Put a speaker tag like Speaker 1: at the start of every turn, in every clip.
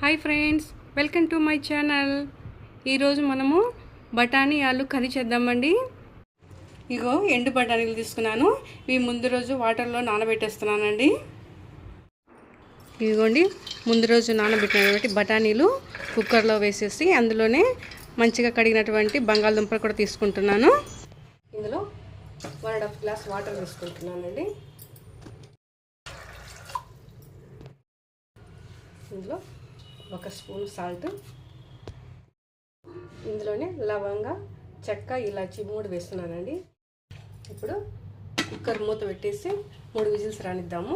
Speaker 1: Hi friends, welcome to my channel. ఈరోజు మనము బఠానీ ఆలు కర్రీ చేద్దామండి. ఇగో ఎండు బఠానీలు తీసుకున్నాను. ఇవి ముందు రోజు వాటర్లో నానబెట్టేస్తున్నానండి. ఇదిగోండి, ముందు రోజు నానబెట్టినటువంటి బఠానీలు కుక్కర్లో వేసేసి అందులోనే మంచిగా కడిగినటువంటి బంగాళదుంపలు కూడా తీసుకుంటున్నాను. ఇందులో 1.5 గ్లాస్ వాటర్ తీసుకుంటున్నానండి. ఇందులో 1 స్పూన్ సాల్ట్, ఇందులోనే లవంగ, చెక్క, ఇలాచి 3 వేస్తున్నానండి. ఇప్పుడు కుక్కర్ మూత పెట్టేసి 3 విజిల్స్ రానిద్దాము.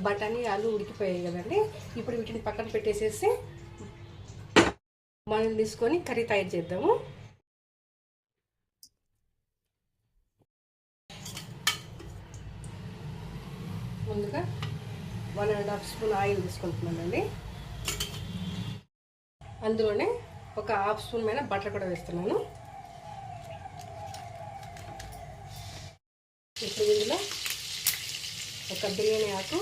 Speaker 1: బఠానీ ఆలు ఉడికిపోయాయి కదండి. ఇప్పుడు వీటిని పక్కన పెట్టేసేసి మనం తీసుకొని కర్రీ తయారు చేద్దాము. ముందుగా 1.5 స్పూన్ ఆయిల్ తీసుకుంటున్నానండి. అందులోనే 1/2 స్పూన్ మీద బటర్ కూడా వేస్తున్నాను. ఇప్పుడు ఇందులో 1 బిర్యానీ ఆకు,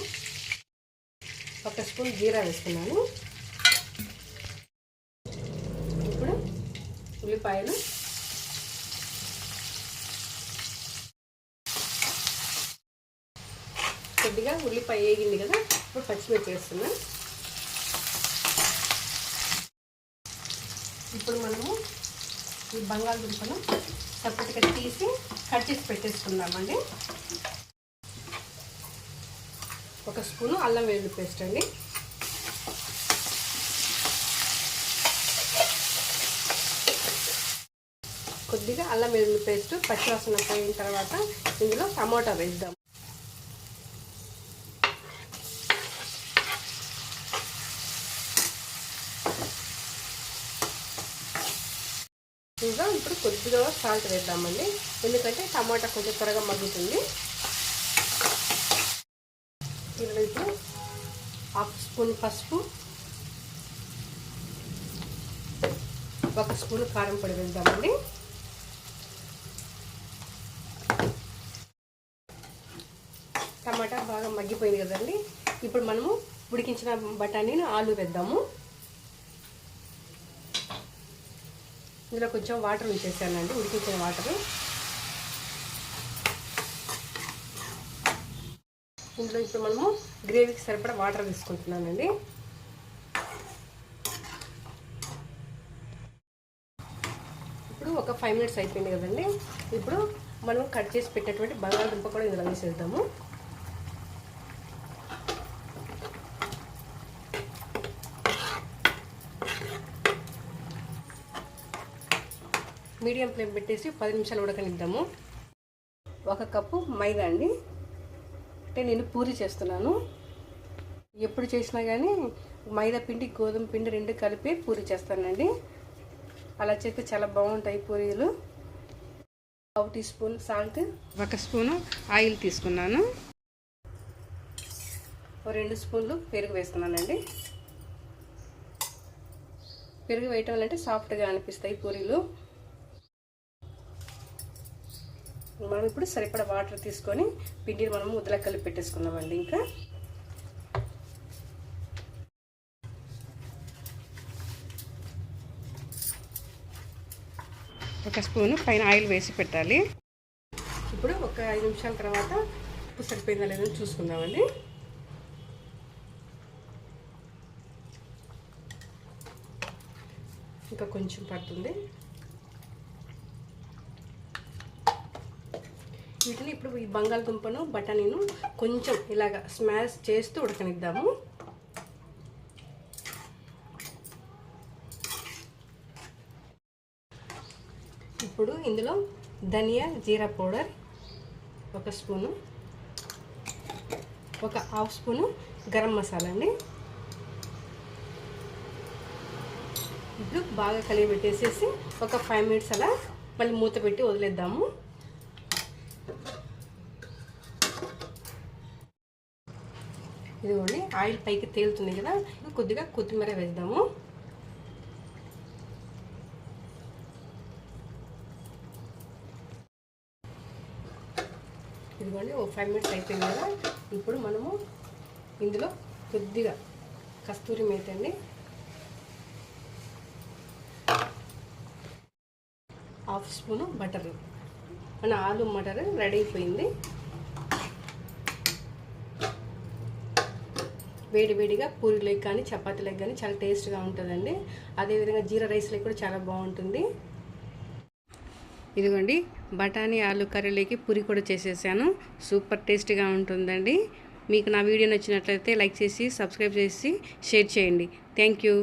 Speaker 1: 1 స్పూన్ జీరా వేస్తున్నాను. ఇప్పుడు ఉల్లిపాయలు, కొద్దిగా ఉల్లిపాయ వేగింది కదా, ఇప్పుడు పచ్చిమిర్చి వేస్తున్నా. ఇప్పుడు మనము ఈ బంగాళదుంపను సపరేట్గా తీసి కట్ చేసి పెట్టేసుకుందామండి. 1 స్పూను అల్లం వెల్లుల్లి పేస్ట్ అండి. కొద్దిగా అల్లం వెల్లుల్లి పేస్ట్ పచ్చివాసన పోయిన తర్వాత ఇందులో టమోటా వేద్దాం. ఇంకా ఇప్పుడు కొద్దిగా సాల్ట్ వేద్దామండి, ఎందుకంటే టమాటా కొంచెం త్వరగా మగ్గుతుంది. ఇందులో ఇప్పుడు 1/2 స్పూన్ పసుపు, 1 స్పూన్ కారం పొడి వేద్దామండి. టమాటా బాగా మగ్గిపోయింది కదండి. ఇప్పుడు మనము ఉడికించిన బఠానీని ఆలు వేద్దాము. ఇందులో కొంచెం వాటర్ ఉంచేసానండి, ఉడికించిన వాటరు. ఇందులో ఇప్పుడు మనము గ్రేవీకి సరిపడా వాటర్ తీసుకుంటున్నానండి. ఇప్పుడు ఒక 5 మినిట్స్ అయిపోయింది కదండి. ఇప్పుడు మనం కట్ చేసి పెట్టేటువంటి బంగాళదుంప కూడా ఇందులో వేసేద్దాము. మీడియం ఫ్లేమ్ పెట్టేసి 10 నిమిషాలు ఉడకనిద్దాము. 1 కప్పు మైదా అండి. అంటే నేను పూరి చేస్తున్నాను. ఎప్పుడు చేసినా కానీ మైదా పిండి గోధుమ పిండి 2 కలిపి పూరి చేస్తానండి. అలా చేస్తే చాలా బాగుంటాయి పూరీలు. 1 teaspoon salt, 1 spoon oil తీసుకున్నాను. 2 స్పూన్లు పెరుగు వేస్తున్నానండి. పెరుగు వేయటం వల్ల అంటే సాఫ్ట్గా అనిపిస్తాయి పూరీలు. మనం ఇప్పుడు సరిపడా వాటర్ తీసుకొని పిండిని మనం ముద్దలా కలిపి పెట్టేసుకుందామండి. ఇంకా ఒక స్పూను పైన ఆయిల్ వేసి పెట్టాలి. ఇప్పుడు ఒక 5 నిమిషాల తర్వాత ఉప్పు సరిపోయిందా లేదని చూసుకుందామండి. ఇంకా కొంచెం పడుతుంది. వీటిని ఇప్పుడు ఈ బంగాళదుంపను బఠానీను కొంచెం ఇలాగ స్మాష్ చేస్తూ ఉడకనిద్దాము. ఇప్పుడు ఇందులో ధనియా జీరా powder 1 spoon, 1/2 spoon garam masala అండి. ఇప్పుడు బాగా కలిపి పెట్టేసేసి ఒక 5 మినిట్స్ అలా మళ్ళీ మూత పెట్టి వదిలేద్దాము. ఇదిగోండి, ఆయిల్ పైకి తేలుతుంది కదా, కొద్దిగా కొత్తిమీర వేద్దాము. ఇదిగోండి, 5 మినిట్స్ అయిపోయింది కదా. ఇప్పుడు మనము ఇందులో కొద్దిగా కస్తూరి మేతి అండి, హాఫ్ స్పూను బటర్. మన ఆలు మటర్ రెడీ అయిపోయింది. వేడివేడిగా పూరీలోకి కానీ చపాతీలకు కానీ చాలా టేస్ట్గా ఉంటుందండి. అదేవిధంగా జీరా రైస్లోకి కూడా చాలా బాగుంటుంది. ఇదిగోండి బఠానీ ఆలు కర్రీలోకి పూరి కూడా చేసేసాను. సూపర్ టేస్టీగా ఉంటుందండి. మీకు నా వీడియో నచ్చినట్లయితే లైక్ చేసి సబ్స్క్రైబ్ చేసి షేర్ చేయండి. Thank you.